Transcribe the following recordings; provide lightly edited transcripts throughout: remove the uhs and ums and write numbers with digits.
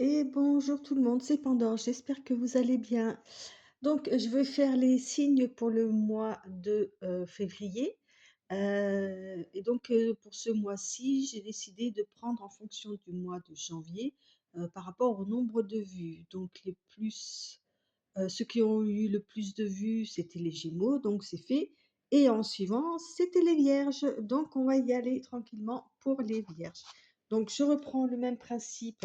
Et bonjour tout le monde, c'est Pandore, j'espère que vous allez bien. Donc, je vais faire les signes pour le mois de février. Et donc, pour ce mois-ci, j'ai décidé de prendre en fonction du mois de janvier par rapport au nombre de vues. Donc, ceux qui ont eu le plus de vues, c'était les Gémeaux, donc c'est fait. Et en suivant, c'était les Vierges. Donc, on va y aller tranquillement pour les Vierges. Donc, je reprends le même principe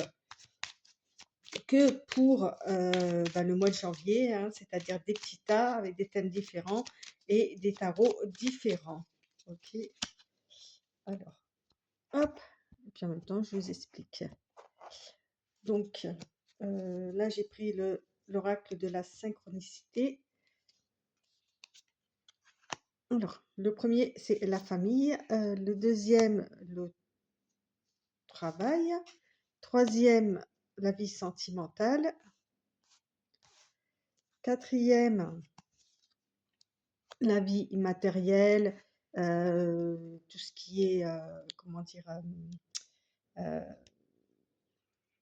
que pour le mois de janvier, hein, c'est-à-dire des petits tas avec des thèmes différents et des tarots différents. Ok, alors, hop, et puis en même temps, je vous explique. Donc, là, j'ai pris l'oracle de la synchronicité. Alors, le premier, c'est la famille. Le deuxième, le travail. Troisième, la vie sentimentale. Quatrième, la vie immatérielle, tout ce qui est, comment dire,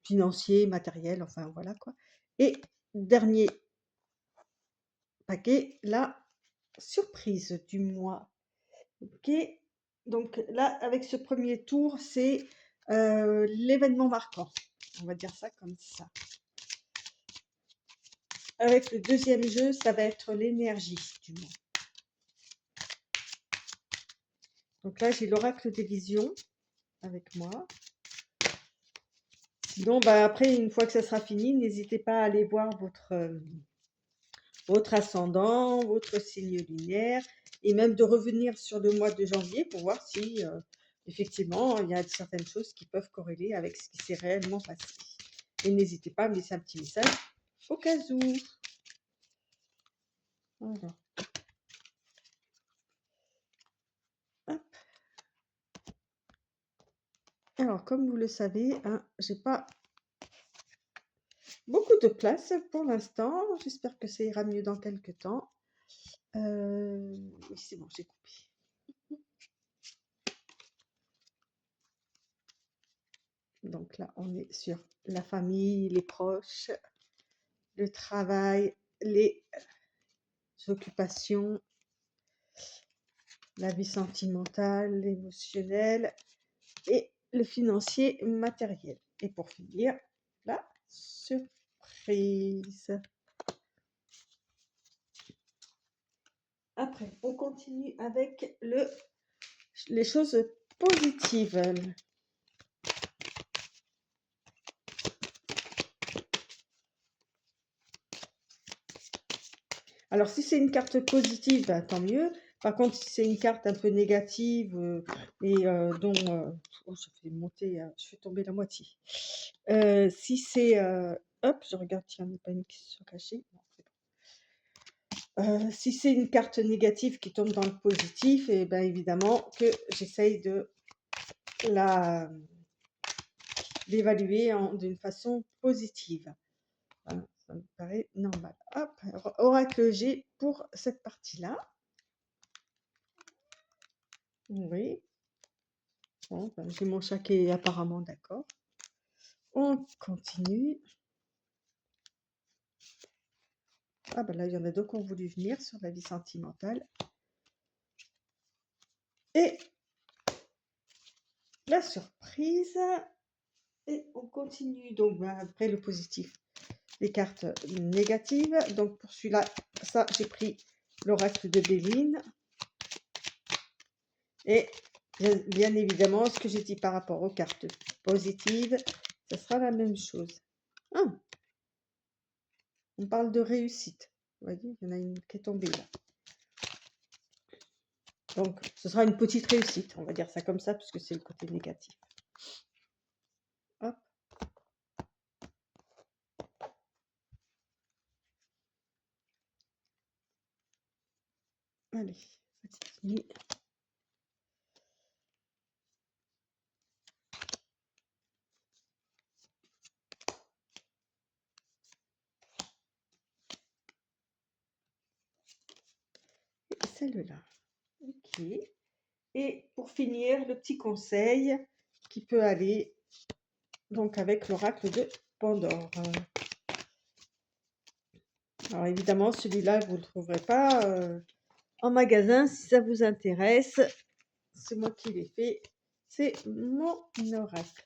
financier, matériel, enfin voilà quoi. Et dernier paquet, la surprise du mois. Ok, donc là, avec ce premier tour, c'est l'événement marquant. On va dire ça comme ça. Avec le deuxième jeu, ça va être l'énergie du mois. Donc là, j'ai l'oracle des visions avec moi. Sinon, après, une fois que ça sera fini, n'hésitez pas à aller voir votre ascendant, votre signe lunaire, et même de revenir sur le mois de janvier pour voir si, effectivement, il y a certaines choses qui peuvent corréler avec ce qui s'est réellement passé. Et n'hésitez pas à me laisser un petit message au cas où. Voilà. Hop. Alors, comme vous le savez, hein, j'ai pas beaucoup de place pour l'instant. J'espère que ça ira mieux dans quelques temps. Oui, c'est bon, j'ai coupé. Donc là, on est sur la famille, les proches, le travail, les occupations, la vie sentimentale, l'émotionnel et le financier matériel. Et pour finir, la surprise. Après, on continue avec les choses positives. Alors, si c'est une carte positive, tant mieux. Par contre, si c'est une carte un peu négative et dont je fais monter, je fais tomber la moitié. Si c'est hop, je regarde s'il n'y en a pas une qui se soit cachée. Non, c'est bon. Si c'est une carte négative qui tombe dans le positif, et bien évidemment que j'essaye d'évaluer d'une façon positive. Voilà, ça me paraît normal. Hop, oracle G pour cette partie-là. Oui. Bon, j'ai mon chat qui est apparemment d'accord. On continue. Ah là, il y en a deux qui ont voulu venir sur la vie sentimentale. Et la surprise. Et on continue. Donc, après le positif, les cartes négatives. Donc, pour celui-là, ça, j'ai pris l'oracle de Béline. Et bien évidemment, ce que j'ai dit par rapport aux cartes positives, ce sera la même chose. Ah, on parle de réussite. Vous voyez, il y en a une qui est tombée là. Donc, ce sera une petite réussite, on va dire ça comme ça, puisque c'est le côté négatif. Hop. Allez, ça continue. Et celle-là. Ok. Et pour finir, le petit conseil qui peut aller donc avec l'oracle de Pandore. Alors évidemment, celui-là, vous ne le trouverez pas en magasin. Si ça vous intéresse, c'est moi qui l'ai fait. C'est mon oracle.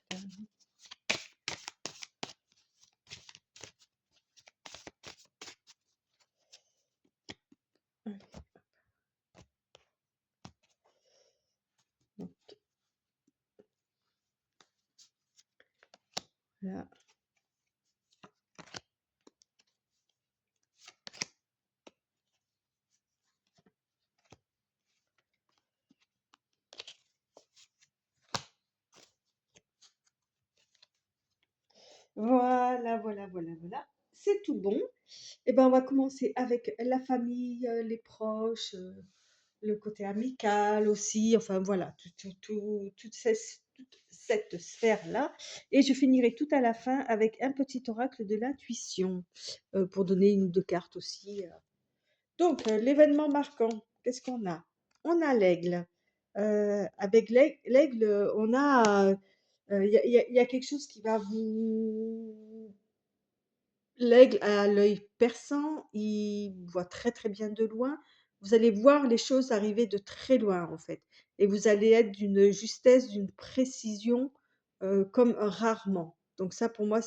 Donc, là. Voilà, voilà, voilà, voilà. C'est tout bon. Et ben, on va commencer avec la famille, les proches, le côté amical aussi. Enfin, voilà, toute cette sphère-là. Et je finirai tout à la fin avec un petit oracle de l'intuition pour donner une ou deux cartes aussi. Donc, l'événement marquant, qu'est-ce qu'on a? On a l'aigle. Avec l'aigle, on a, il y a quelque chose qui va vous. L'aigle a l'œil perçant, il voit très très bien de loin. Vous allez voir les choses arriver de très loin en fait. Et vous allez être d'une justesse, d'une précision comme rarement. Donc ça pour moi,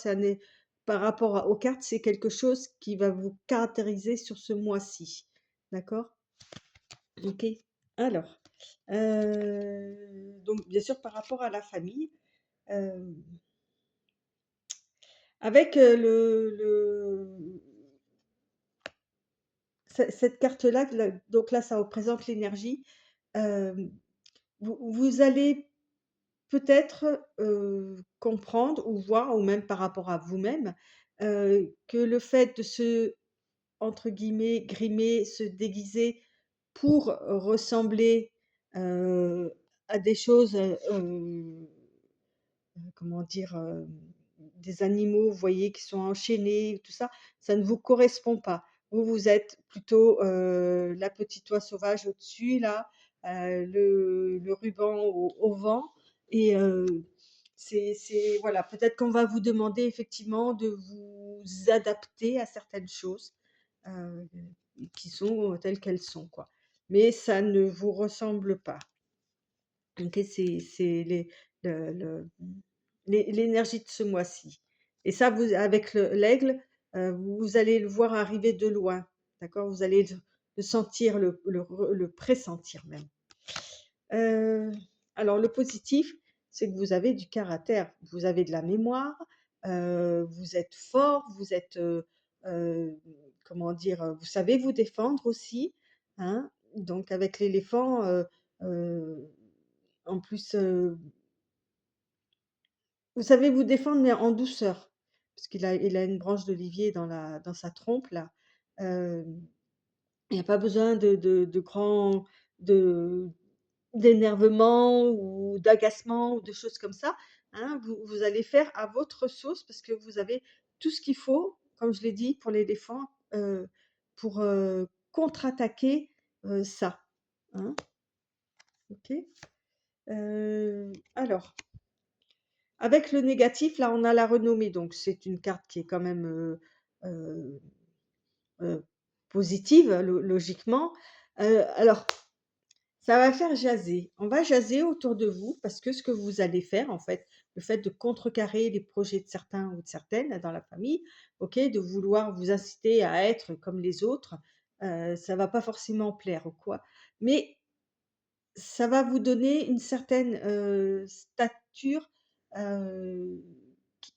par rapport aux cartes, c'est quelque chose qui va vous caractériser sur ce mois-ci. D'accord? Ok. Alors, donc bien sûr par rapport à la famille, euh, avec cette carte-là, donc là, ça représente l'énergie. euh, vous allez peut-être comprendre ou voir, ou même par rapport à vous-même, que le fait de se, entre guillemets, grimer, se déguiser pour ressembler à des choses comment dire, des animaux, vous voyez, qui sont enchaînés, tout ça, ça ne vous correspond pas. Vous, vous êtes plutôt la petite oie sauvage au-dessus, là, le ruban au vent. Et voilà, peut-être qu'on va vous demander effectivement de vous adapter à certaines choses euh, qui sont telles qu'elles sont, quoi. Mais ça ne vous ressemble pas. OK, c'est l'énergie de ce mois-ci. Et ça, vous, avec l'aigle, vous allez le voir arriver de loin. D'accord? Vous allez le sentir, le pressentir même. Euh, alors, le positif, c'est que vous avez du caractère, vous avez de la mémoire, vous êtes fort, vous êtes, euh, comment dire, vous savez vous défendre aussi. Hein. Donc, avec l'éléphant, euh, en plus, vous savez vous défendre, mais en douceur, parce il a une branche d'olivier dans sa trompe là. Euh, il n'y a pas besoin de grands de d'énervement ou d'agacement ou de choses comme ça. Hein. Vous allez faire à votre sauce parce que vous avez tout ce qu'il faut, comme je l'ai dit pour l'éléphant, pour contre-attaquer ça. Hein. Ok. Alors. Avec le négatif, là, on a la renommée, donc c'est une carte qui est quand même euh, euh, positive, logiquement. Alors, ça va faire jaser. On va jaser autour de vous parce que ce que vous allez faire, en fait, le fait de contrecarrer les projets de certains ou de certaines dans la famille, ok, de vouloir vous inciter à être comme les autres, ça va pas forcément plaire ou quoi. Mais ça va vous donner une certaine stature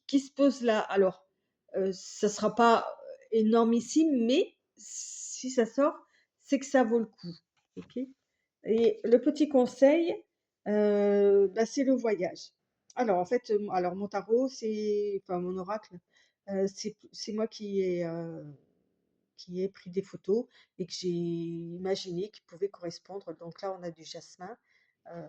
qui se pose là. Alors, ça ne sera pas énormissime, mais si ça sort, c'est que ça vaut le coup. Ok. Et le petit conseil, bah, c'est le voyage. Alors, en fait, alors mon tarot, enfin mon oracle, c'est moi qui ai pris des photos et que j'ai imaginé qui pouvaient correspondre. Donc là, on a du jasmin euh,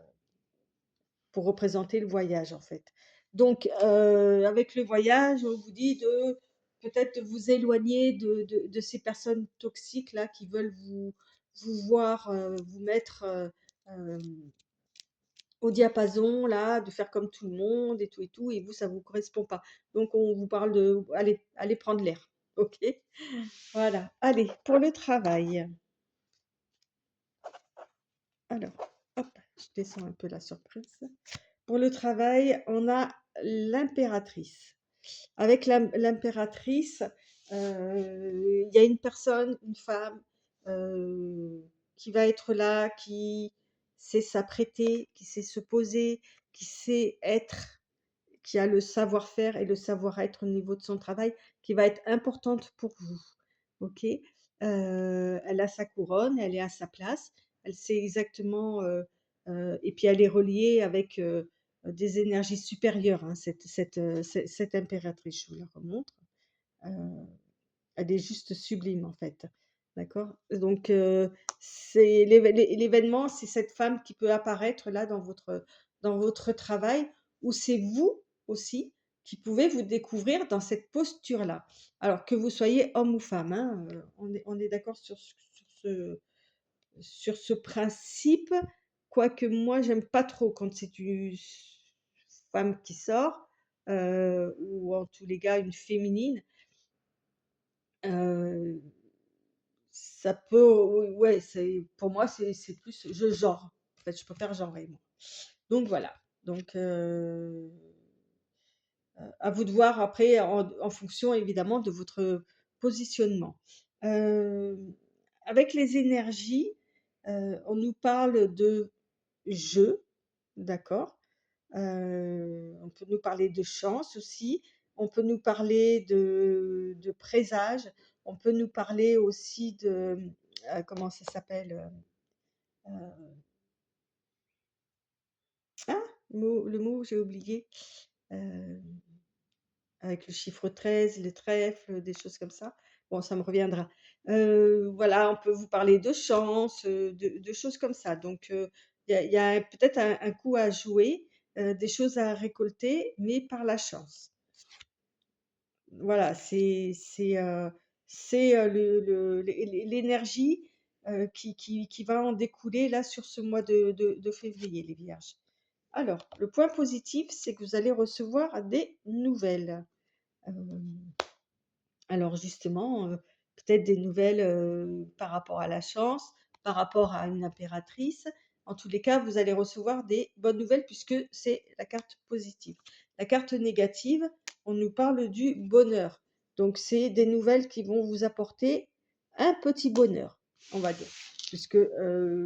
pour représenter le voyage, en fait. Donc, avec le voyage, on vous dit de peut-être de vous éloigner de ces personnes toxiques là qui veulent vous voir vous mettre au diapason là, de faire comme tout le monde et tout et vous, ça vous correspond pas. Donc on vous parle de allez prendre l'air, OK? Voilà. Allez, pour le travail. Alors, hop, je descends un peu la surprise. Pour le travail, on a l'impératrice. Avec l'impératrice, il y a une personne, une femme, qui va être là, qui sait s'apprêter, qui sait se poser, qui sait être, qui a le savoir-faire et le savoir-être au niveau de son travail, qui va être importante pour vous. OK? Elle a sa couronne, elle est à sa place, elle sait exactement, et puis elle est reliée avec, des énergies supérieures, hein, cette impératrice, je vous la remontre. Heu, Elle est juste sublime, en fait. D'accord? Donc, c'est l'événement, c'est cette femme qui peut apparaître là dans votre travail, ou c'est vous aussi qui pouvez vous découvrir dans cette posture-là. Alors que vous soyez homme ou femme, hein, on est d'accord sur ce principe, quoique moi j'aime pas trop quand c'est une femme qui sort, ou en tous les cas une féminine. Heu, Ça peut, ouais, c'est pour moi, c'est plus je genre. En fait, je préfère genrer moi. Donc voilà, donc à vous de voir après en fonction évidemment de votre positionnement. Hem, Avec les énergies, on nous parle de jeu, d'accord? On peut nous parler de chance aussi, on peut nous parler de présage, on peut nous parler aussi de, comment ça s'appelle? Ah! Le mot, j'ai oublié, heu, avec le chiffre 13, le trèfle, des choses comme ça. Bon, ça me reviendra. Voilà, on peut vous parler de chance, de choses comme ça. Donc, il y a peut-être un coup à jouer, des choses à récolter, mais par la chance. Voilà, c'est l'énergie, qui va en découler là sur ce mois de février, les vierges. Alors, le point positif, c'est que vous allez recevoir des nouvelles. Hem, alors justement, peut-être des nouvelles, par rapport à la chance, par rapport à une impératrice. En tous les cas, vous allez recevoir des bonnes nouvelles puisque c'est la carte positive. La carte négative, on nous parle du bonheur. Donc c'est des nouvelles qui vont vous apporter un petit bonheur, on va dire, puisque,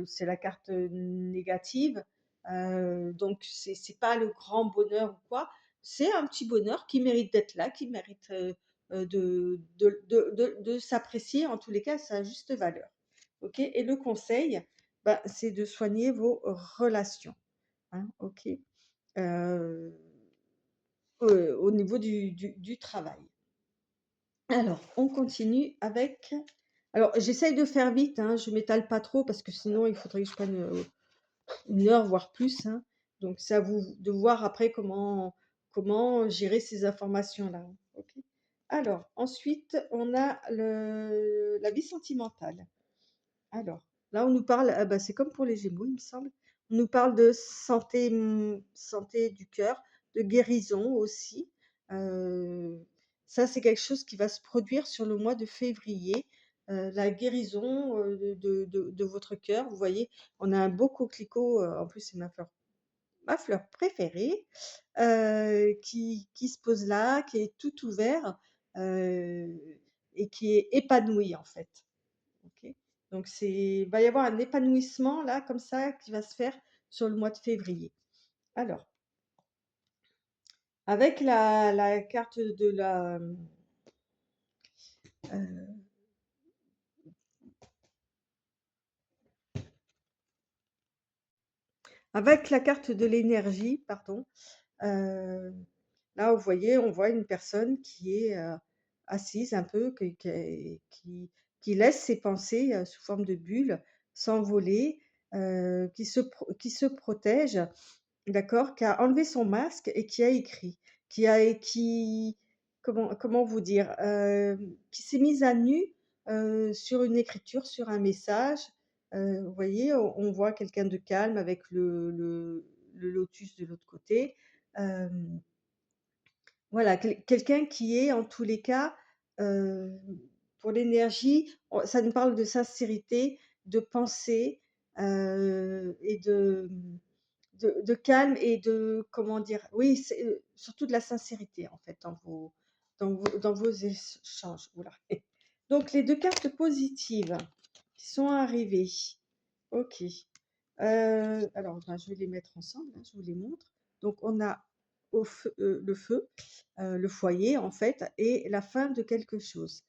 c'est la carte négative, donc c'est pas le grand bonheur ou quoi, c'est un petit bonheur qui mérite d'être là, qui mérite, de s'apprécier, en tous les cas, à sa juste valeur. OK? Et le conseil, bah, c'est de soigner vos relations, hein, OK? Heu, au niveau du travail. Alors, on continue avec, alors j'essaye de faire vite, hein, je m'étale pas trop parce que sinon il faudrait que je prenne, 1 heure, voire plus, hein. Donc c'est à vous de voir après comment gérer ces informations-là, hein, OK? Alors ensuite, on a la vie sentimentale. Alors, là, on nous parle, bah, c'est comme pour les Gémeaux, il me semble. On nous parle de santé, santé du cœur, de guérison aussi. Heu, Ça, c'est quelque chose qui va se produire sur le mois de février, la guérison, de votre cœur. Vous voyez, on a un beau coquelicot, en plus, c'est ma fleur préférée, qui se pose là, qui est tout ouvert, heu et qui est épanoui, en fait. OK. Donc il va y avoir un épanouissement là, comme ça, qui va se faire sur le mois de février. Alors, avec la carte de heu, avec la carte de l'énergie, pardon, heu, là, vous voyez, on voit une personne qui est, assise un peu, qui laisse ses pensées, sous forme de bulles, s'envoler, qui se protège. D'accord, qui a enlevé son masque et qui a écrit, comment vous dire? Qui s'est mise à nu, sur une écriture, sur un message. Vous voyez, on voit quelqu'un de calme avec le lotus de l'autre côté. Voilà, quelqu'un qui est en tous les cas, heu, pour l'énergie, ça nous parle de sincérité, de pensée, et de calme et de comment dire? Oui, c'est, surtout de la sincérité en fait dans vos échanges. Ouh là. Donc les 2 cartes positives qui sont arrivées. OK. Alors, ben, je vais les mettre ensemble, hein, je vous les montre. Donc on a le feu, le foyer en fait et la fin de quelque chose.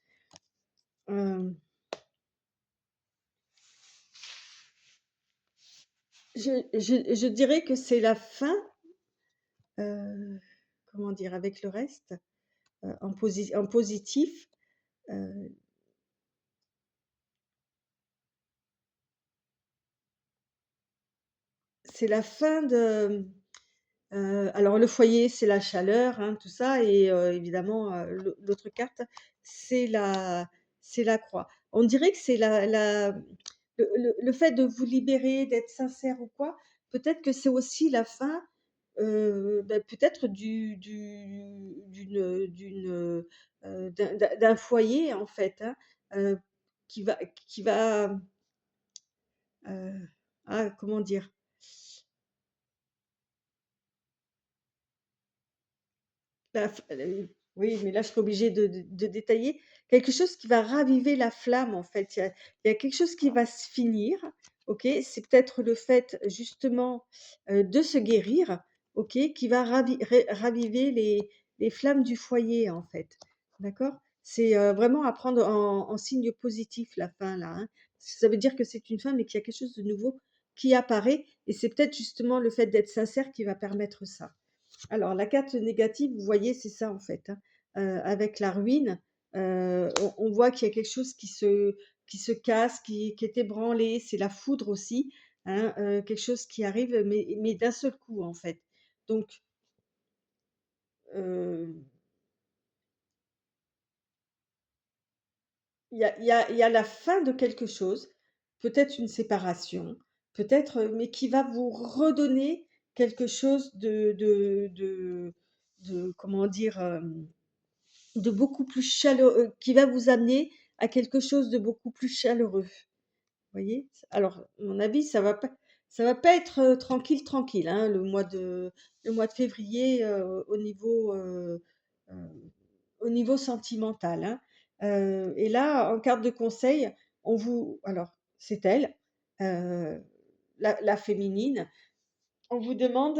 Hem, je dirais que c'est la fin, heu, comment dire? Avec le reste, en positif, heu, c'est la fin de, alors le foyer, c'est la chaleur, hein, tout ça et évidemment, l'autre carte, c'est la croix. On dirait que c'est le fait de vous libérer, d'être sincère ou quoi, peut-être que c'est aussi la fin, peut-être d'un foyer en fait, hein, heu, qui va, heu, comment dire? Bah, oui, mais là, je serais obligée de détailler. Quelque chose qui va raviver la flamme, en fait. Il y a quelque chose qui va se finir, OK? C'est peut-être le fait, justement, de se guérir, OK? Qui va raviver les flammes du foyer, en fait. D'accord? C'est, vraiment à prendre en signe positif, la fin, là, hein. Ça veut dire que c'est une fin, mais qu'il y a quelque chose de nouveau qui apparaît et c'est peut-être justement le fait d'être sincère qui va permettre ça. Alors la carte négative, vous voyez, c'est ça en fait, hein, avec la ruine, on voit qu'il y a quelque chose qui se casse, qui est ébranlé, c'est la foudre aussi, hein, quelque chose qui arrive mais d'un seul coup en fait. Donc, heu, il y a la fin de quelque chose, peut-être une séparation, peut-être, mais qui va vous redonner quelque chose de comment dire? De beaucoup plus chaleureux, qui va vous amener à quelque chose de beaucoup plus chaleureux, voyez? Alors, à mon avis, ça va pas être, tranquille, tranquille, hein, le mois de février, heu, au niveau sentimental, hein. Et là, en carte de conseil, alors, c'est elle, heu, la féminine, on vous demande,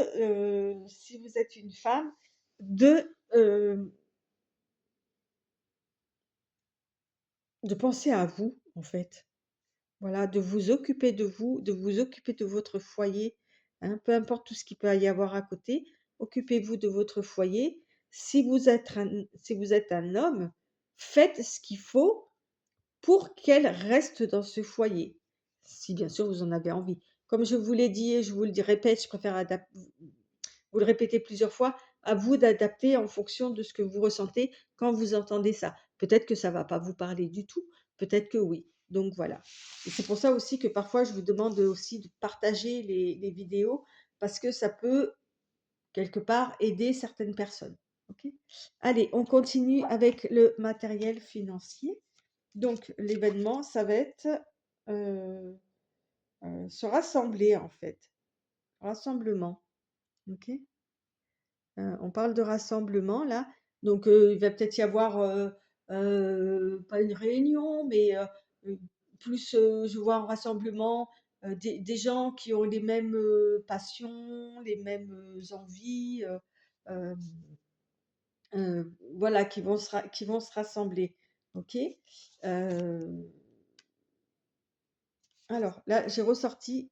si vous êtes une femme, de penser à vous, en fait. Voilà, de vous occuper de vous, de vous occuper de votre foyer, hein, peu importe tout ce qu'il peut y avoir à côté, occupez-vous de votre foyer. Si vous êtes un homme, faites ce qu'il faut pour qu'elle reste dans ce foyer, si bien sûr vous en avez envie. Comme je vous l'ai dit et je vous le répète, je préfère vous le répétez plusieurs fois, à vous d'adapter en fonction de ce que vous ressentez quand vous entendez ça. Peut-être que ça va pas vous parler du tout, peut-être que oui. Donc voilà. Et c'est pour ça aussi que parfois je vous demande aussi de partager les vidéos parce que ça peut quelque part aider certaines personnes. OK? Allez, on continue avec le matériel financier. Donc l'événement, ça va être, heu se rassembler en fait. Rassemblement. OK? On parle de rassemblement là, donc il va peut-être y avoir, pas une réunion, mais plus, je vois un rassemblement, des gens qui ont les mêmes, passions, les mêmes, envies, hem, voilà, qui vont se rassembler. OK? Heu, alors là, j'ai ressorti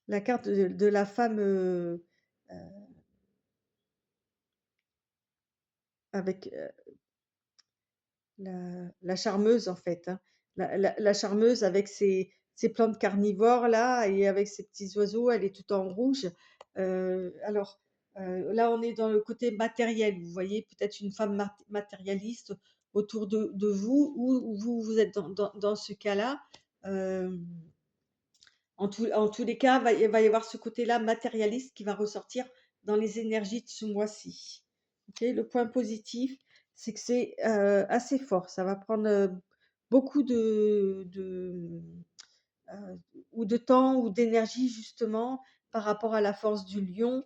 la carte de la femme, heu, avec, la charmeuse, en fait, hein. La charmeuse avec ses plantes carnivores là et avec ses petits oiseaux, elle est toute en rouge. Alors, là, on est dans le côté matériel, vous voyez? Peut-être une femme matérialiste autour de vous ou vous êtes dans ce cas-là. Hem, En tous les cas, il va y avoir ce côté-là matérialiste qui va ressortir dans les énergies de ce mois-ci. OK? Le point positif, c'est que c'est, assez fort. Ça va prendre, beaucoup heu, ou de temps ou d'énergie justement par rapport à la force du lion,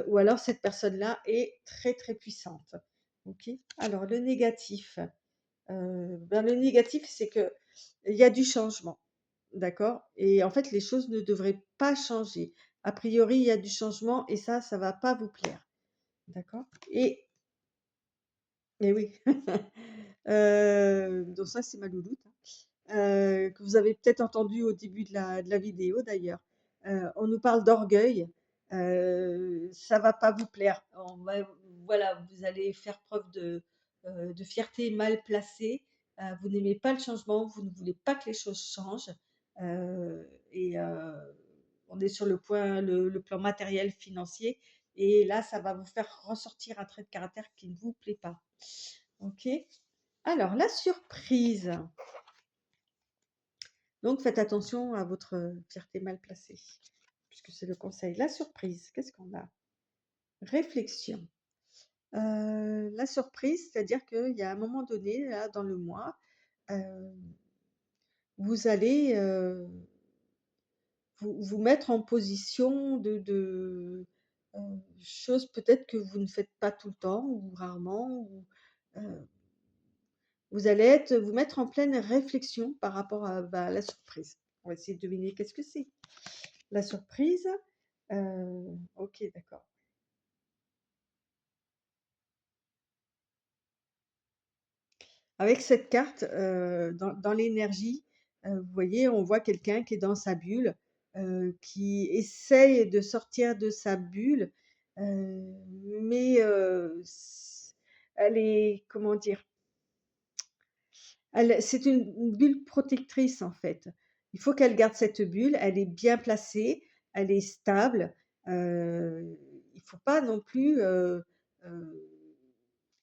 ou alors cette personne-là est très, très puissante. OK? Alors le négatif, le négatif, c'est qu'il y a du changement, d'accord? Et en fait, les choses ne devraient pas changer. A priori, il y a du changement et ça va pas vous plaire, d'accord? Et oui, donc ça, c'est ma louloute, hein. Que vous avez peut-être entendu au début de la vidéo d'ailleurs. On nous parle d'orgueil, ça va pas vous plaire. On va Voilà, vous allez faire preuve de fierté mal placée, vous n'aimez pas le changement, vous ne voulez pas que les choses changent, et on est sur le plan matériel, financier et là, ça va vous faire ressortir un trait de caractère qui ne vous plaît pas. OK? Alors la surprise. Donc faites attention à votre, fierté mal placée, puisque c'est le conseil. La surprise, qu'est-ce qu'on a? Réflexion. La surprise, c'est-à-dire qu'il y a un moment donné, là, dans le mois, heu, vous allez, vous mettre en position heu, choses peut-être que vous ne faites pas tout le temps ou rarement ou, heu, vous mettre en pleine réflexion par rapport à, bah, la surprise. On va essayer de deviner qu'est-ce que c'est? La surprise, OK, d'accord. Avec cette carte, dans l'énergie, vous voyez, on voit quelqu'un qui est dans sa bulle, qui essaye de sortir de sa bulle, mais elle est comment dire? C'est une bulle protectrice, en fait. Il faut qu'elle garde cette bulle, elle est bien placée, elle est stable, il faut pas non plus, heu,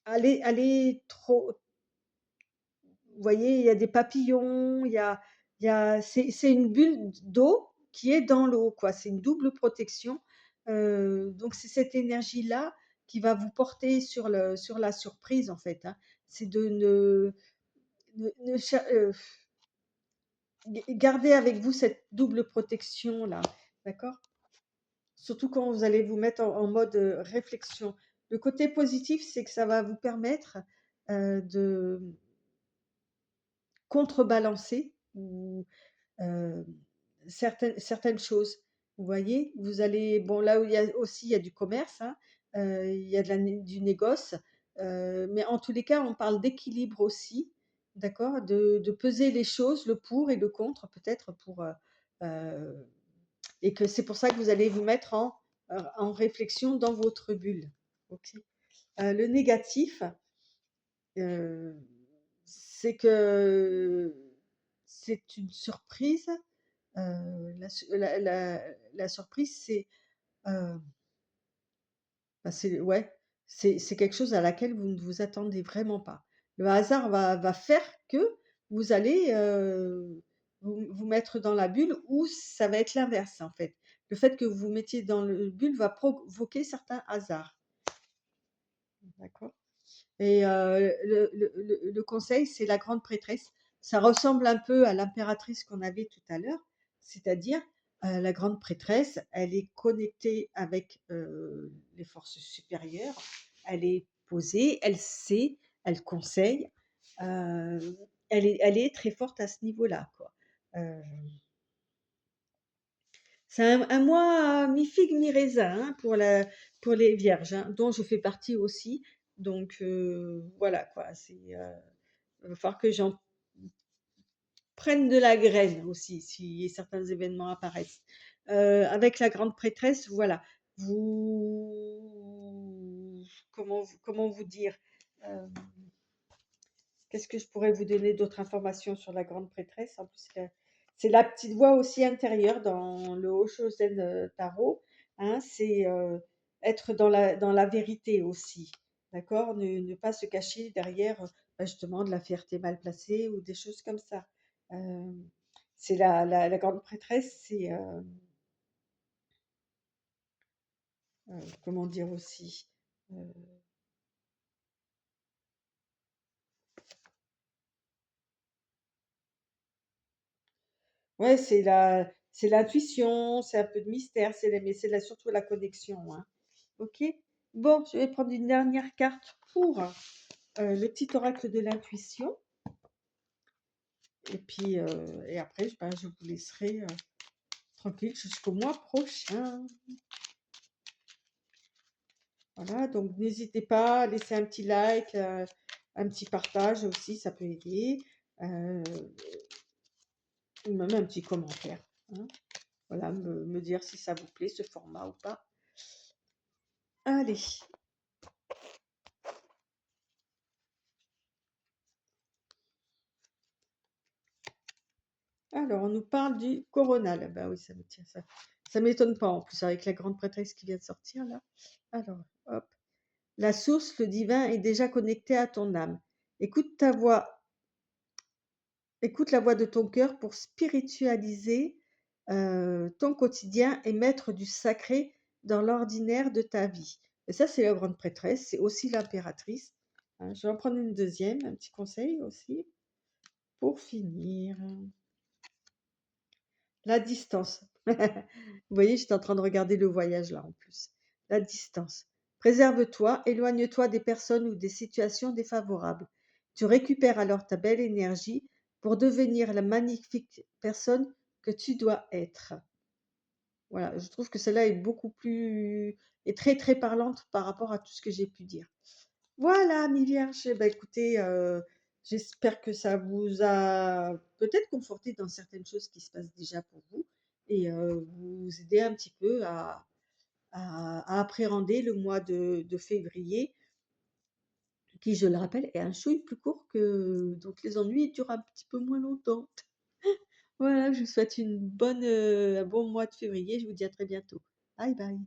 aller trop. Vous voyez, il y a des papillons, c'est une bulle d'eau qui est dans l'eau, quoi. C'est une double protection, donc c'est cette énergie-là qui va vous porter sur la surprise, en fait, hein. C'est de ne cher garder avec vous cette double protection-là, d'accord? Surtout quand vous allez vous mettre en mode, réflexion. Le côté positif, c'est que ça va vous permettre, de contrebalancer ou heu, certaines choses. Vous voyez? Vous allez bon, là où il y a du commerce, hein, il y a de la né du négoce, mais en tous les cas, on parle d'équilibre aussi, d'accord? De peser les choses, le pour et le contre peut-être pour, heu et que c'est pour ça que vous allez vous mettre en réflexion dans votre bulle. OK? Le négatif, heu, c'est que c'est une surprise. La surprise, heu, c'est ouais, c'est quelque chose à laquelle vous ne vous attendez vraiment pas. Le hasard va faire que vous allez, vous mettre dans la bulle ou ça va être l'inverse, en fait. Le fait que vous vous mettiez dans le bulle va provoquer certains hasards, d'accord? Et le conseil, c'est la grande prêtresse. Ça ressemble un peu à l'impératrice qu'on avait tout à l'heure, c'est-à-dire, la grande prêtresse, elle est connectée avec, les forces supérieures. Elle est posée, elle sait, elle conseille, heu, elle est très forte à ce niveau-là, quoi. Heu, c'est un mois mi-figue mi-raisin, hein, pour les vierges, hein, dont je fais partie aussi. Donc voilà quoi, il va falloir que j'en prenne de la graine aussi, si certains événements apparaissent. Avec la grande prêtresse, voilà, vous comment vous dire? Hem, Qu'est-ce que je pourrais vous donner d'autres informations sur la grande prêtresse? En plus, c'est la petite voix aussi intérieure dans le Oshozen, tarot, hein, c'est, être dans la vérité aussi, d'accord? Ne pas se cacher derrière, bah, justement de la fierté mal placée ou des choses comme ça. Hem, C'est la grande prêtresse, c'est, comment dire aussi? Heu, ouais, c'est l'intuition, c'est un peu de mystère, mais c'est la surtout la connexion, hein. OK? Bon, je vais prendre une dernière carte pour, le petit oracle de l'intuition et puis, et après, ben, je vous laisserai, tranquille jusqu'au mois prochain. Voilà, donc n'hésitez pas à laisser un petit like, un petit partage aussi, ça peut aider, heu, ou même un petit commentaire, hein. Voilà, me dire si ça vous plaît ce format ou pas. Allez, alors on nous parle du coronal. Bah oui, ça me tient ça m'étonne pas en plus avec la grande prêtresse qui vient de sortir là. Alors, hop. La source, le divin est déjà connecté à ton âme. Écoute ta voix Écoute la voix de ton cœur pour spiritualiser, ton quotidien et mettre du sacré dans l'ordinaire de ta vie. Et ça, c'est la grande prêtresse, c'est aussi l'impératrice, hein. Je vais en prendre une deuxième, un petit conseil aussi pour finir. La distance. Vous voyez, j'étais en train de regarder le voyage là en plus. La distance. Préserve-toi, éloigne-toi des personnes ou des situations défavorables. Tu récupères alors ta belle énergie pour devenir la magnifique personne que tu dois être. Voilà, je trouve que celle-là est beaucoup plus est très, très parlante par rapport à tout ce que j'ai pu dire. Voilà, mes vierges, eh bah, écoutez, j'espère que ça vous a peut-être conforté dans certaines choses qui se passent déjà pour vous et vous aider un petit peu à appréhender le mois de février qui, je le rappelle, est un chouïa plus court que donc les ennuis durent un petit peu moins longtemps. Voilà, je vous souhaite un bon mois de février, je vous dis à très bientôt. Bye bye.